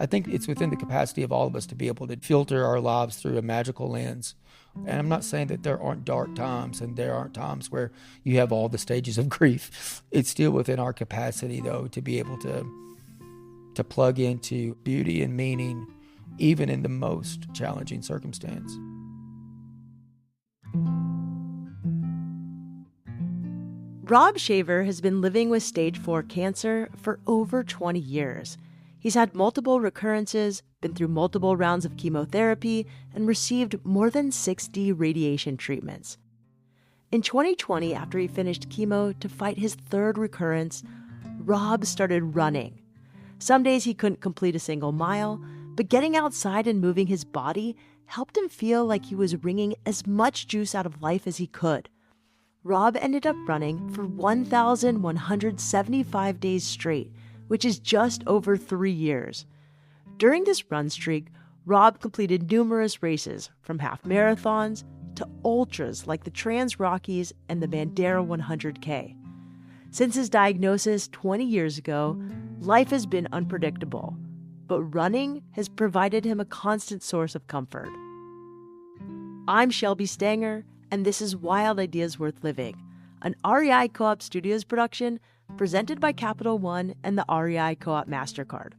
I think it's within the capacity of all of us to be able to filter our lives through a magical lens. And I'm not saying that there aren't dark times and there aren't times where you have all the stages of grief. It's still within our capacity, though, to be able to plug into beauty and meaning, even in the most challenging circumstance. Rob Shaver has been living with stage 4 cancer for over 20 years. He's had multiple recurrences, been through multiple rounds of chemotherapy, and received more than 60 radiation treatments. In 2020, after he finished chemo to fight his third recurrence, Rob started running. Some days he couldn't complete a single mile, but getting outside and moving his body helped him feel like he was wringing as much juice out of life as he could. Rob ended up running for 1,175 days straight, which is just over 3 years. During this run streak, Rob completed numerous races, from half marathons to ultras like the Trans Rockies and the Bandera 100K. Since his diagnosis 20 years ago, life has been unpredictable, but running has provided him a constant source of comfort. I'm Shelby Stanger, and this is Wild Ideas Worth Living, an REI Co-op Studios production presented by Capital One and the REI Co-op MasterCard.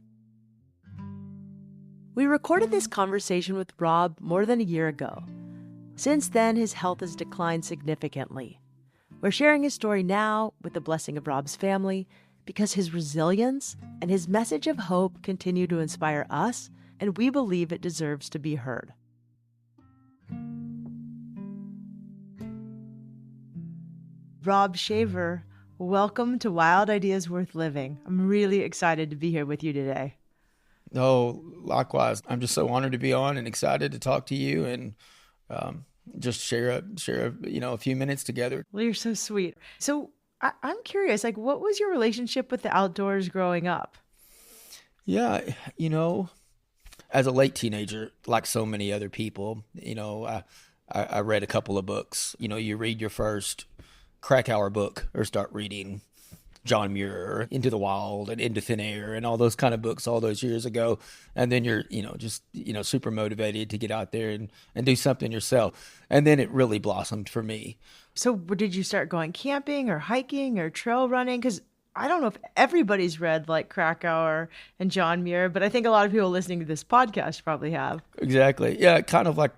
We recorded this conversation with Rob more than a year ago. Since then, his health has declined significantly. We're sharing his story now with the blessing of Rob's family because his resilience and his message of hope continue to inspire us, and we believe it deserves to be heard. Rob Shaver, welcome to Wild Ideas Worth Living. I'm really excited to be here with you today. Oh, likewise. I'm just so honored to be on and excited to talk to you and just share a few minutes together. Well, you're so sweet. So I'm curious, what was your relationship with the outdoors growing up? Yeah, as a late teenager, like so many other people, I read a couple of books. You read your first Krakauer book or start reading John Muir, Into the Wild and Into Thin Air and all those kind of books all those years ago. And then you're, super motivated to get out there and do something yourself. And then it really blossomed for me. So did you start going camping or hiking or trail running? Because I don't know if everybody's read Krakauer and John Muir, but I think a lot of people listening to this podcast probably have. Exactly. Yeah, kind of like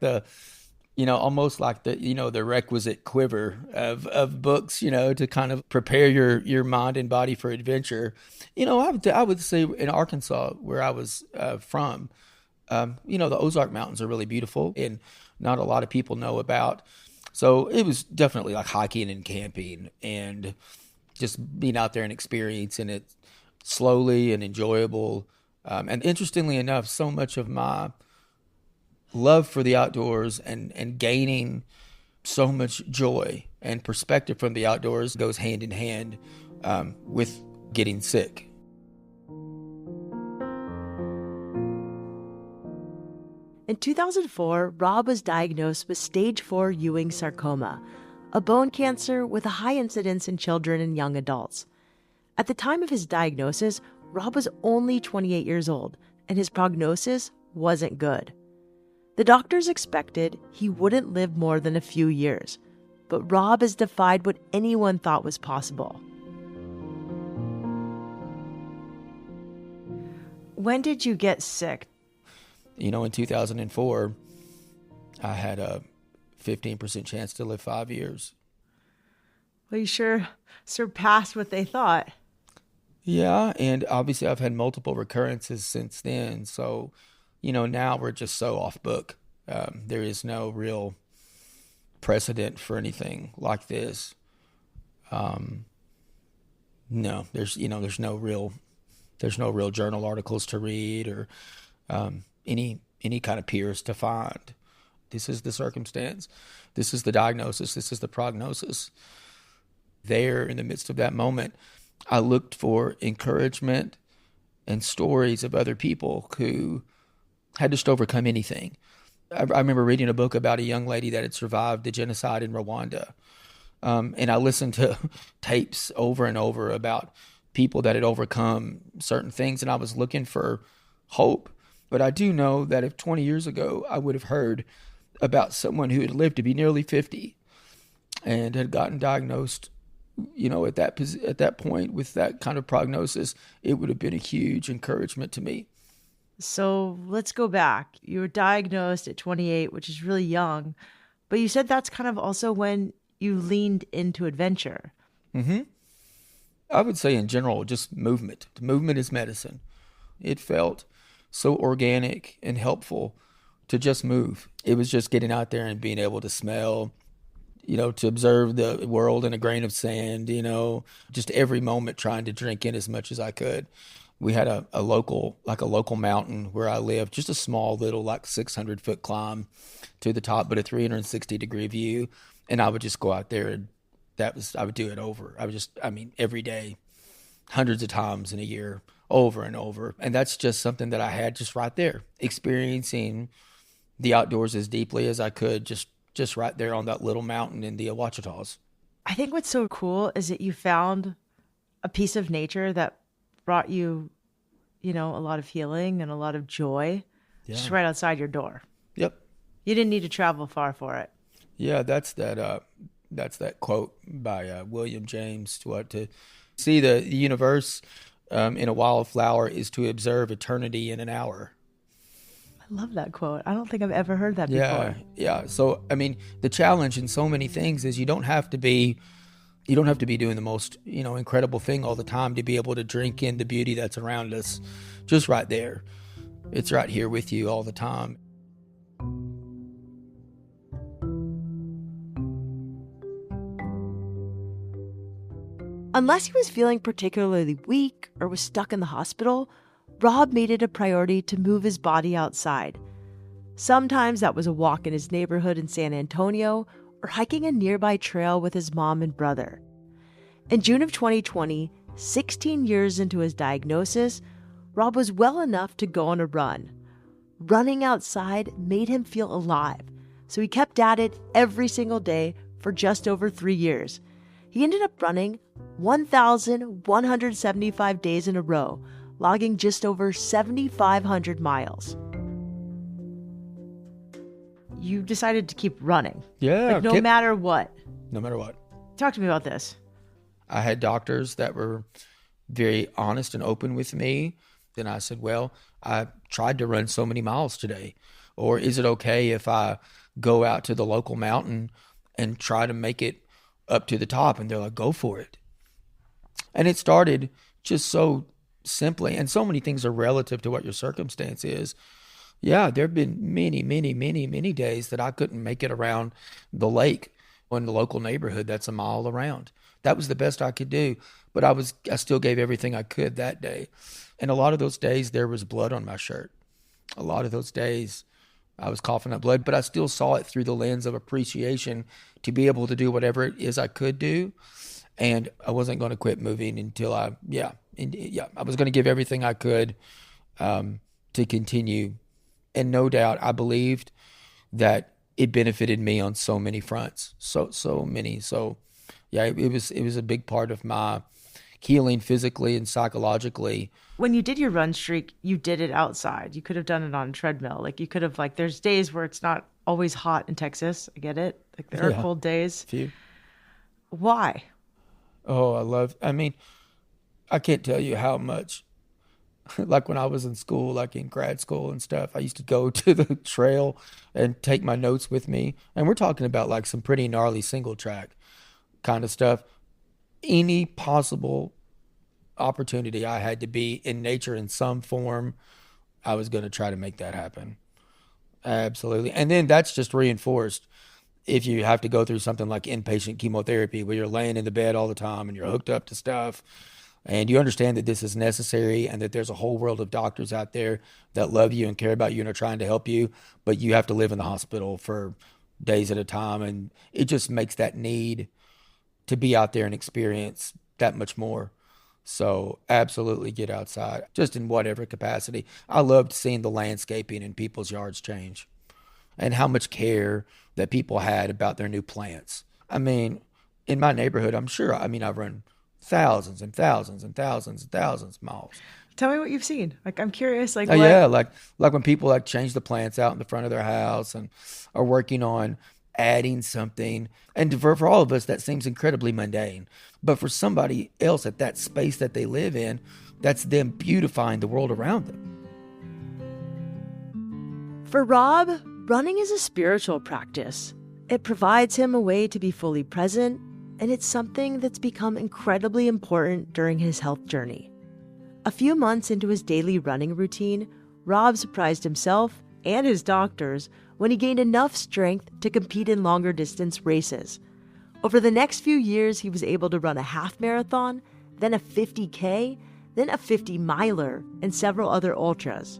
almost like the requisite quiver of books, to kind of prepare your mind and body for adventure. I would say in Arkansas, where I was from, the Ozark Mountains are really beautiful and not a lot of people know about. So it was definitely like hiking and camping and just being out there and experiencing it slowly and enjoyable. And interestingly enough, so much of my love for the outdoors and gaining so much joy and perspective from the outdoors goes hand in hand with getting sick. In 2004, Rob was diagnosed with stage 4 Ewing sarcoma, a bone cancer with a high incidence in children and young adults. At the time of his diagnosis, Rob was only 28 years old, and his prognosis wasn't good. The doctors expected he wouldn't live more than a few years, but Rob has defied what anyone thought was possible. When did you get sick? In 2004, I had a 15% chance to live 5 years. Well, you sure surpassed what they thought. Yeah, and obviously I've had multiple recurrences since then, so now we're just so off book. There is no real precedent for anything like this. No, there's no real journal articles to read or any kind of peers to find. This is the circumstance. This is the diagnosis. This is the prognosis. There, in the midst of that moment, I looked for encouragement and stories of other people who had just overcome anything. I remember reading a book about a young lady that had survived the genocide in Rwanda. And I listened to tapes over and over about people that had overcome certain things. And I was looking for hope But I do know that if 20 years ago I would have heard about someone who had lived to be nearly 50 and had gotten diagnosed, at that point with that kind of prognosis, it would have been a huge encouragement to me. So let's go back. You were diagnosed at 28, which is really young, but you said that's kind of also when you leaned into adventure. Hmm. I would say in general, just movement. Movement is medicine. It felt so organic and helpful to just move. It was just getting out there and being able to smell, to observe the world in a grain of sand, just every moment trying to drink in as much as I could. We had a local mountain where I lived, just a small little, like 600-foot climb to the top, but a 360-degree view. And I would just go out there and I would do it over. Every day, hundreds of times in a year, over and over. And that's just something that I had just right there, experiencing the outdoors as deeply as I could, just right there on that little mountain in the Ouachitas. I think what's so cool is that you found a piece of nature that brought you, a lot of healing and a lot of joy just Yeah. right outside your door. Yep. You didn't need to travel far for it. Yeah, that's that quote by William James. To see the universe in a wildflower is to observe eternity in an hour. I love that quote. I don't think I've ever heard that Yeah, before. yeah. So the challenge in so many things is you don't have to be doing the most incredible thing all the time to be able to drink in the beauty that's around us, just right there. It's right here with you all the time. Unless he was feeling particularly weak or was stuck in the hospital, Rob made it a priority to move his body outside. Sometimes that was a walk in his neighborhood in San Antonio or hiking a nearby trail with his mom and brother. In June of 2020, 16 years into his diagnosis, Rob was well enough to go on a run. Running outside made him feel alive, so he kept at it every single day for just over 3 years. He ended up running 1,175 days in a row, logging just over 7,500 miles. You decided to keep running. Yeah, No matter what. no matter what. Talk to me about this. I had doctors that were very honest and open with me. Then I said, well, I tried to run so many miles today. Or is it okay if I go out to the local mountain and try to make it up to the top? And they're like, go for it. And it started just so simply. And so many things are relative to what your circumstance is. Yeah, there have been many, many, many, many days that I couldn't make it around the lake in the local neighborhood that's a mile around. That was the best I could do. But I still gave everything I could that day. And a lot of those days there was blood on my shirt. A lot of those days I was coughing up blood, but I still saw it through the lens of appreciation to be able to do whatever it is I could do. And I wasn't going to quit moving until I was going to give everything I could to continue. And no doubt I believed that it benefited me on so many fronts, so many. So yeah, it was a big part of my healing physically and psychologically. When you did your run streak, you did it outside. You could have done it on a treadmill. There's days where it's not always hot in Texas. I get it. Like there are cold days. Few. Why? Oh, I can't tell you how much. Like when I was in school, like in grad school and stuff, I used to go to the trail and take my notes with me. And we're talking about like some pretty gnarly single track kind of stuff. Any possible opportunity I had to be in nature in some form, I was going to try to make that happen. Absolutely. And then that's just reinforced if you have to go through something like inpatient chemotherapy where you're laying in the bed all the time and you're hooked up to stuff and you understand that this is necessary and that there's a whole world of doctors out there that love you and care about you and are trying to help you, but you have to live in the hospital for days at a time. And it just makes that need to be out there and experience that much more. So absolutely get outside, just in whatever capacity. I loved seeing the landscaping in people's yards change and how much care that people had about their new plants. In my neighborhood, I'm sure, I've run thousands and thousands and thousands and thousands of miles. Tell me what you've seen. Like, I'm curious, like Oh what? yeah, like when people like change the plants out in the front of their house and are working on adding something. And for all of us, that seems incredibly mundane. But for somebody else at that space that they live in, that's them beautifying the world around them. For Rob, running is a spiritual practice. It provides him a way to be fully present, and it's something that's become incredibly important during his health journey. A few months into his daily running routine, Rob surprised himself and his doctors when he gained enough strength to compete in longer distance races. Over the next few years, he was able to run a half marathon, then a 50K, then a 50-miler, and several other ultras.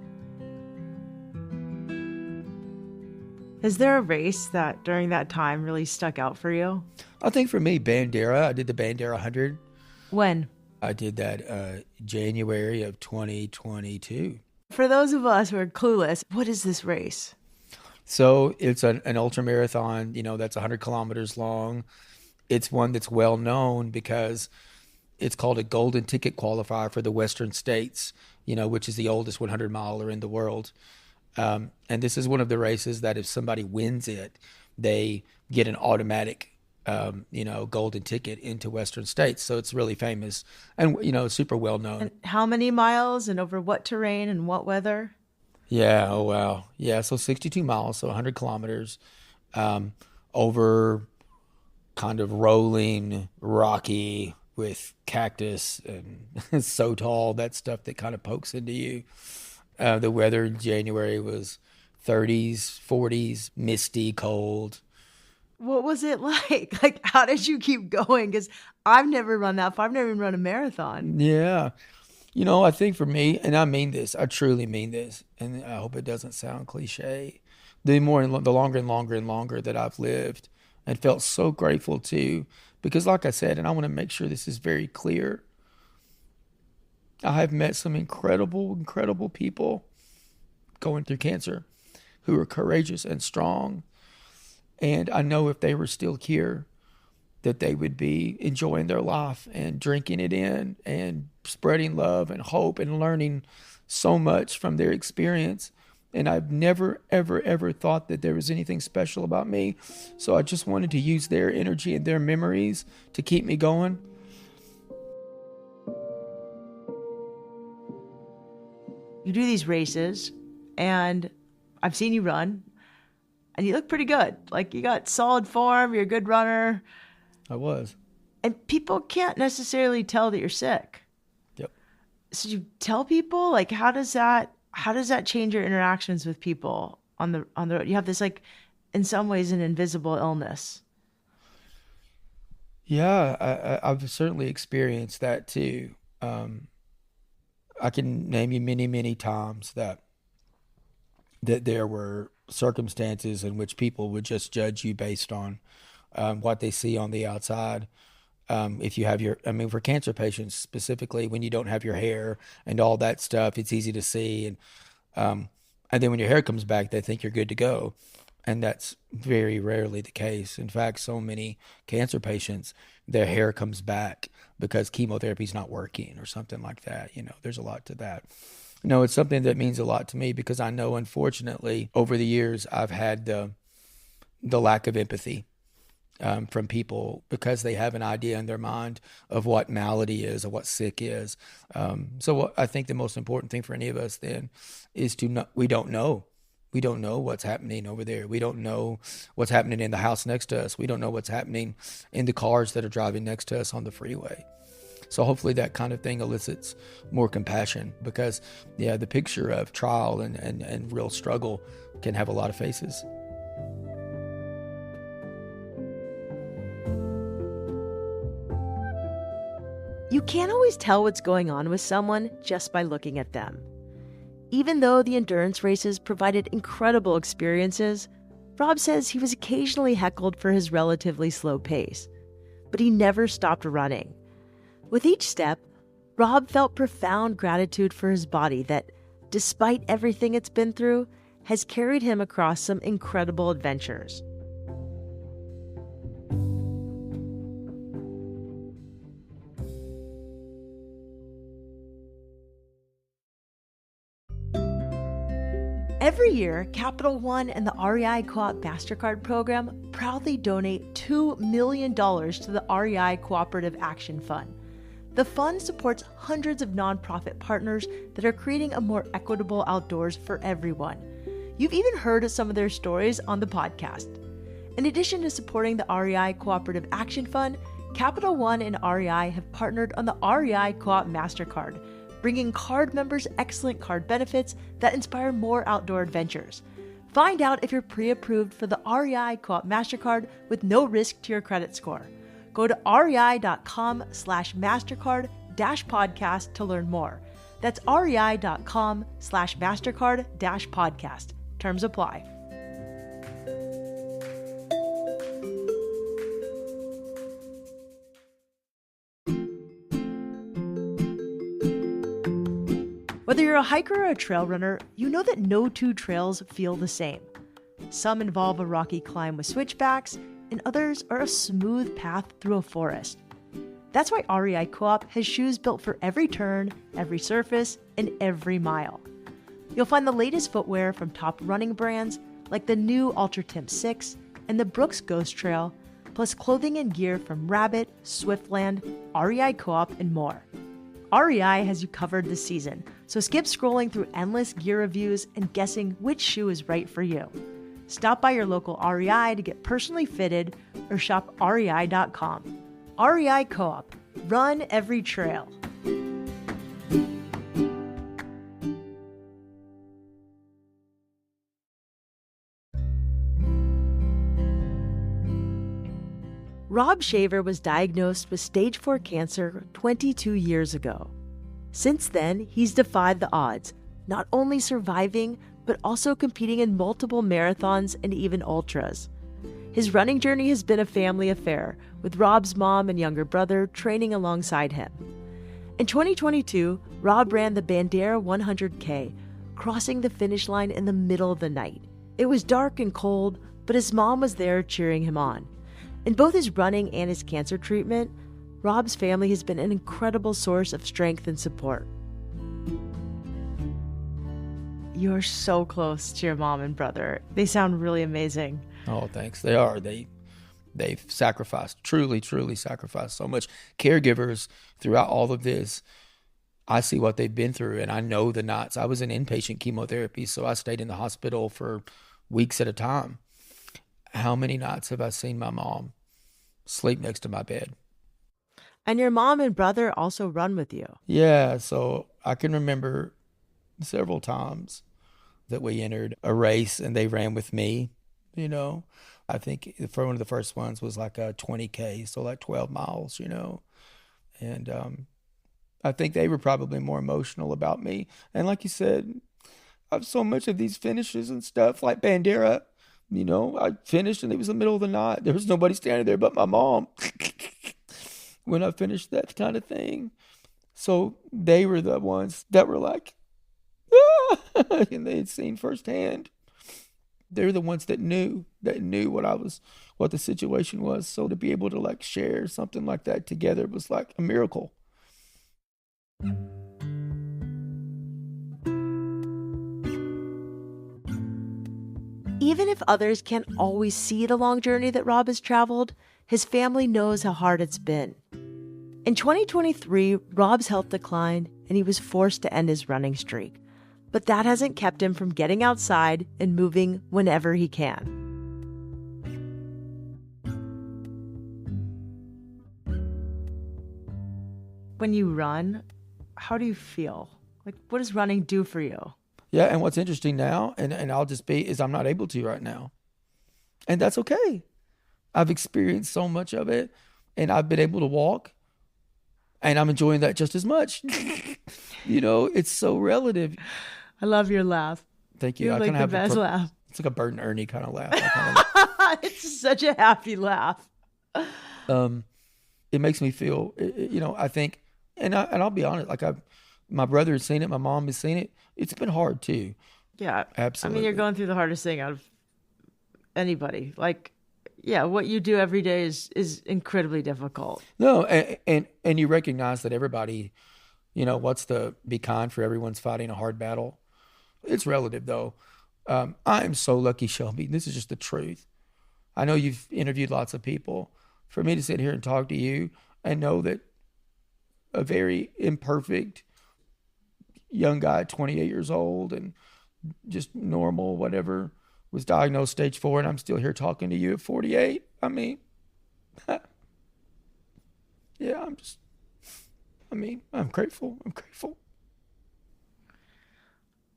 Is there a race that during that time really stuck out for you? I think for me, Bandera, I did the Bandera 100. When? I did that January of 2022. For those of us who are clueless, what is this race? So it's an ultra marathon, that's 100 kilometers long. It's one that's well known because it's called a golden ticket qualifier for the Western States, which is the oldest 100 miler in the world. And this is one of the races that if somebody wins it, they get an automatic, golden ticket into Western States. So it's really famous and, super well known. And how many miles and over what terrain and what weather? Yeah. Oh, wow. Yeah. So 62 miles, so 100 kilometers, over kind of rolling, rocky with cactus and so tall, that stuff that kind of pokes into you. The weather in January was 30s, 40s, misty, cold. What was it like? Like, how did you keep going? Because I've never run that far. I've never even run a marathon. Yeah. I think for me, and I mean this, I truly mean this, and I hope it doesn't sound cliche, the longer and longer and longer that I've lived and felt so grateful to, because like I said, and I want to make sure this is very clear, I have met some incredible, incredible people going through cancer who are courageous and strong. And I know if they were still here, that they would be enjoying their life and drinking it in and spreading love and hope and learning so much from their experience. And I've never, ever, ever thought that there was anything special about me. So I just wanted to use their energy and their memories to keep me going. You do these races, and I've seen you run, and you look pretty good. Like, you got solid form, you're a good runner. I was. And people can't necessarily tell that you're sick. Yep. So you tell people, like, how does that change your interactions with people on the road? You have this, like, in some ways, an invisible illness. Yeah, I've certainly experienced that too. I can name you many, many times that there were circumstances in which people would just judge you based on what they see on the outside. If you have for cancer patients specifically, when you don't have your hair and all that stuff, it's easy to see. And then when your hair comes back, they think you're good to go. And that's very rarely the case. In fact, so many cancer patients, their hair comes back because chemotherapy is not working or something like that. There's a lot to that. No, it's something that means a lot to me because I know, unfortunately, over the years, I've had the lack of empathy from people because they have an idea in their mind of what malady is or what sick is. So I think the most important thing for any of us then is to know we don't know. We don't know what's happening over there. We don't know what's happening in the house next to us. We don't know what's happening in the cars that are driving next to us on the freeway. So hopefully that kind of thing elicits more compassion because, yeah, the picture of trial and real struggle can have a lot of faces. You can't always tell what's going on with someone just by looking at them. Even though the endurance races provided incredible experiences, Rob says he was occasionally heckled for his relatively slow pace, but he never stopped running. With each step, Rob felt profound gratitude for his body that, despite everything it's been through, has carried him across some incredible adventures. Every year, Capital One and the REI Co-op MasterCard program proudly donate $2 million to the REI Cooperative Action Fund. The fund supports hundreds of nonprofit partners that are creating a more equitable outdoors for everyone. You've even heard of some of their stories on the podcast. In addition to supporting the REI Cooperative Action Fund, Capital One and REI have partnered on the REI Co-op MasterCard, bringing card members excellent card benefits that inspire more outdoor adventures. Find out if you're pre-approved for the REI Co-op MasterCard with no risk to your credit score. Go to rei.com/MasterCard-podcast to learn more. That's rei.com/MasterCard-podcast. Terms apply. Whether you're a hiker or a trail runner, you know that no two trails feel the same. Some involve a rocky climb with switchbacks, and others are a smooth path through a forest. That's why REI Co-op has shoes built for every turn, every surface, and every mile. You'll find the latest footwear from top running brands like the new Ultra Timp 6 and the Brooks Ghost Trail, plus clothing and gear from Rabbit, Swiftland, REI Co-op, and more. REI has you covered this season, so skip scrolling through endless gear reviews and guessing which shoe is right for you. Stop by your local REI to get personally fitted or shop rei.com. REI Co-op. Run every trail. Rob Shaver was diagnosed with stage 4 cancer 22 years ago. Since then, he's defied the odds, not only surviving, but also competing in multiple marathons and even ultras. His running journey has been a family affair, with Rob's mom and younger brother training alongside him. In 2022, Rob ran the Bandera 100K, crossing the finish line in the middle of the night. It was dark and cold, but his mom was there cheering him on. In both his running and his cancer treatment, Rob's family has been an incredible source of strength and support. You're so close to your mom and brother. They sound really amazing. Oh, thanks. They are. They've sacrificed, truly sacrificed so much. Caregivers throughout all of this, I see what they've been through, and I know the nights. I was in inpatient chemotherapy, so I stayed in the hospital for weeks at a time. How many nights have I seen my mom sleep next to my bed? And your mom and brother also run with you. Yeah, so I can remember several times that we entered a race and they ran with me, you know. I think for one of the first ones was like a 20K, so like 12 miles, you know. And I think they were probably more emotional about me. And like you said, I have so much of these finishes and stuff, like Bandera. You know, I finished and it was the middle of the night. There was nobody standing there but my mom when I finished that kind of thing. So they were the ones that were like, ah! And they had seen firsthand. They're the ones that knew what the situation was. So to be able to like share something like that together was like a miracle. Even if others can't always see the long journey that Rob has traveled, his family knows how hard it's been. In 2023, Rob's health declined and he was forced to end his running streak. But that hasn't kept him from getting outside and moving whenever he can. When you run, how do you feel? Like, what does running do for you? Yeah, and what's interesting now, and I'll just be, is I'm not able to right now. And that's okay. I've experienced so much of it, and I've been able to walk, and I'm enjoying that just as much. You know, it's so relative. I love your laugh. Thank you. You like the best laugh. It's like a Bert and Ernie kind of laugh. It's such a happy laugh. It makes me feel, you know, I think, and I'll be honest, like my brother has seen it, my mom has seen it. It's been hard too. Yeah, absolutely. I mean, you're going through the hardest thing out of anybody. Like, yeah, what you do every day is incredibly difficult. No, and you recognize that everybody, you know, be kind for everyone's fighting a hard battle. It's relative though. I am so lucky, Shelby. This is just the truth. I know you've interviewed lots of people. For me to sit here and talk to you and know that a very imperfect young guy, 28 years old, and just normal, whatever, was diagnosed stage 4, and I'm still here talking to you at 48. I mean, yeah, I'm grateful. I'm grateful.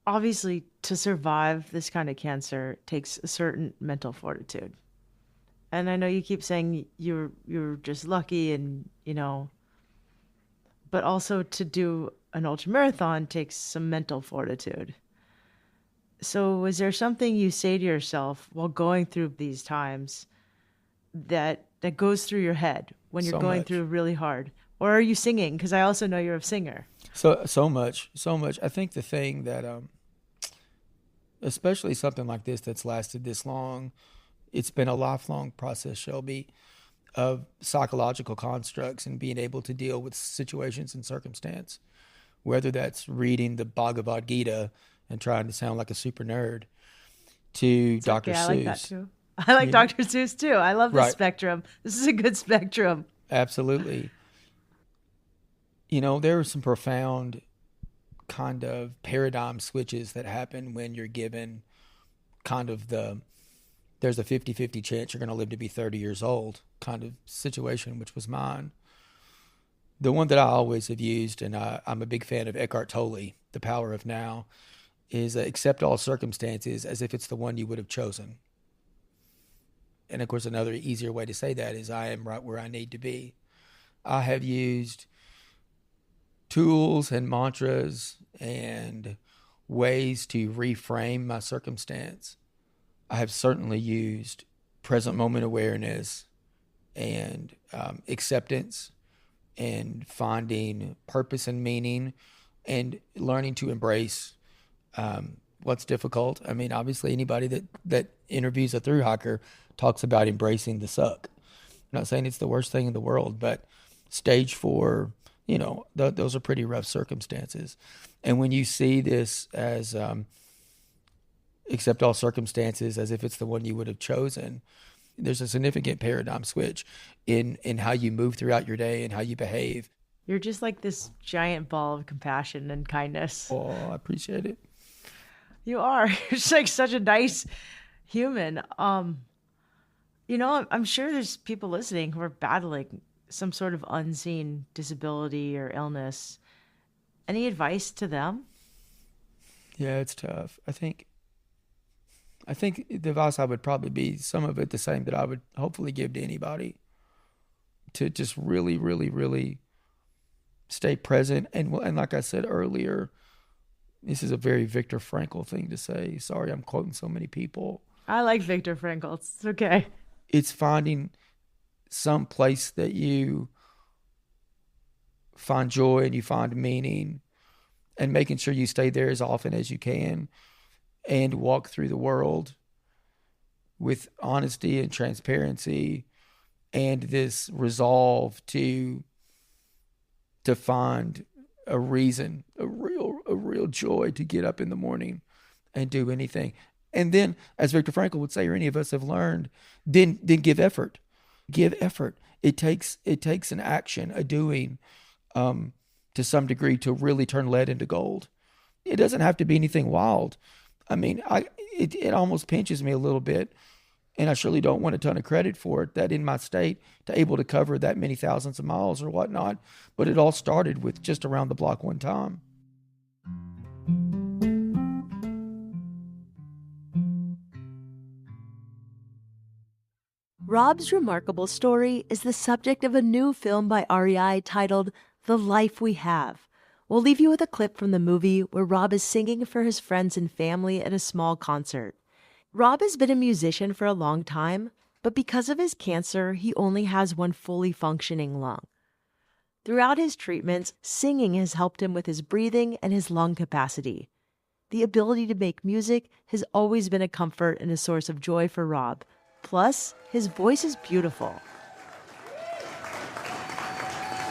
Obviously, to survive this kind of cancer takes a certain mental fortitude. And I know you keep saying you're just lucky and, but also to do an ultramarathon takes some mental fortitude. So, is there something you say to yourself while going through these times that goes through your head when you're So going much. through really hard? Or are you singing? Because I also know you're a singer. So much. So much. I think the thing that especially something like this that's lasted this long, it's been a lifelong process, Shelby, of psychological constructs and being able to deal with situations and circumstance, whether that's reading the Bhagavad Gita and trying to sound like a super nerd to It's Dr. okay. I like that Seuss. too. I like You know, Dr. Seuss too. I love this right? spectrum. This is a good spectrum. Absolutely. There are some profound kind of paradigm switches that happen when you're given kind of there's a 50-50 chance you're going to live to be 30 years old kind of situation, which was mine. The one that I always have used, and I'm a big fan of Eckhart Tolle, The Power of Now, is accept all circumstances as if it's the one you would have chosen. And of course, another easier way to say that is I am right where I need to be. I have used tools and mantras and ways to reframe my circumstance. I have certainly used present moment awareness and acceptance and finding purpose and meaning and learning to embrace what's difficult. I mean, obviously, anybody that interviews a thru hiker talks about embracing the suck. I'm not saying it's the worst thing in the world, but stage 4, those are pretty rough circumstances. And when you see this as accept all circumstances as if it's the one you would have chosen, there's a significant paradigm switch in how you move throughout your day and how you behave. You're just like this giant ball of compassion and kindness. Oh, I appreciate it. You are. You're just like such a nice human. I'm sure there's people listening who are battling some sort of unseen disability or illness. Any advice to them? Yeah, it's tough. I think the advice I would probably be some of it the same that I would hopefully give to anybody, to just really, really, really stay present. And like I said earlier, this is a very Viktor Frankl thing to say. Sorry, I'm quoting so many people. I like Viktor Frankl. It's okay. It's finding some place that you find joy and you find meaning, and making sure you stay there as often as you can and walk through the world with honesty and transparency and this resolve to find a reason, a real joy to get up in the morning and do anything. And then, as Viktor Frankl would say, or any of us have learned, then give effort. Give effort. It takes an action, a doing, to some degree, to really turn lead into gold. It doesn't have to be anything wild. I mean, it almost pinches me a little bit, and I surely don't want a ton of credit for it, that in my state, to able to cover that many thousands of miles or whatnot. But it all started with just around the block one time. Rob's remarkable story is the subject of a new film by REI titled The Life We Have. We'll leave you with a clip from the movie where Rob is singing for his friends and family at a small concert. Rob has been a musician for a long time, but because of his cancer, he only has one fully functioning lung. Throughout his treatments, singing has helped him with his breathing and his lung capacity. The ability to make music has always been a comfort and a source of joy for Rob. Plus, his voice is beautiful.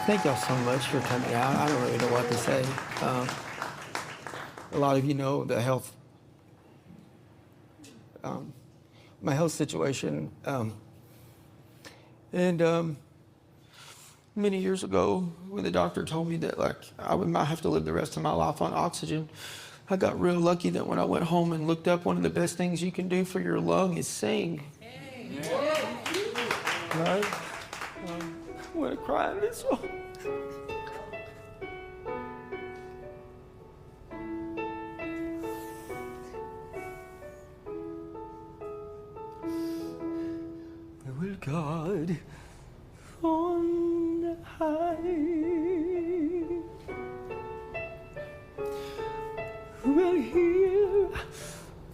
Thank y'all so much for coming out. I don't really know what to say. A lot of you know the health my health situation. And many years ago, when the doctor told me that like I might have to live the rest of my life on oxygen, I got real lucky that when I went home and looked up, one of the best things you can do for your lung is sing. Right? I'm gonna cry in this one. Will God on high will hear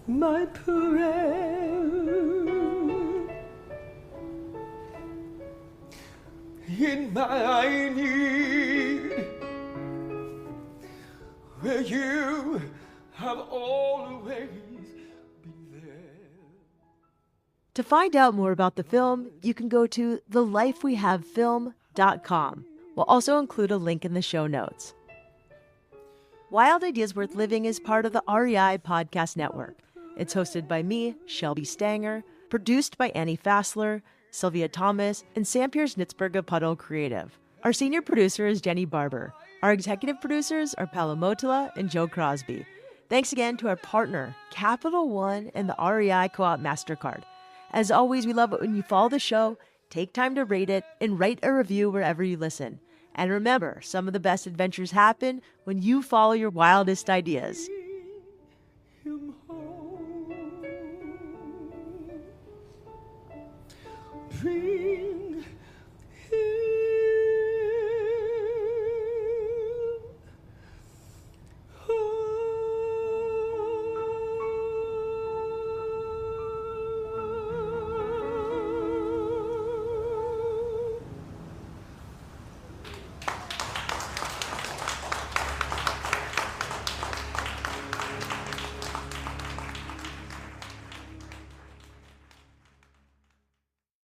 my prayer in my need, where you have always been there. To find out more about the film, you can go to thelifewehavefilm.com. We'll also include a link in the show notes. Wild Ideas Worth Living is part of the REI Podcast Network. It's hosted by me, Shelby Stanger, produced by Annie Fassler, Sylvia Thomas, and Sam Pierce-Nitzberg of Puddle Creative. Our senior producer is Jenny Barber. Our executive producers are Paolo Motola and Joe Crosby. Thanks again to our partner, Capital One and the REI Co-op MasterCard. As always, we love it when you follow the show, take time to rate it, and write a review wherever you listen. And remember, some of the best adventures happen when you follow your wildest ideas.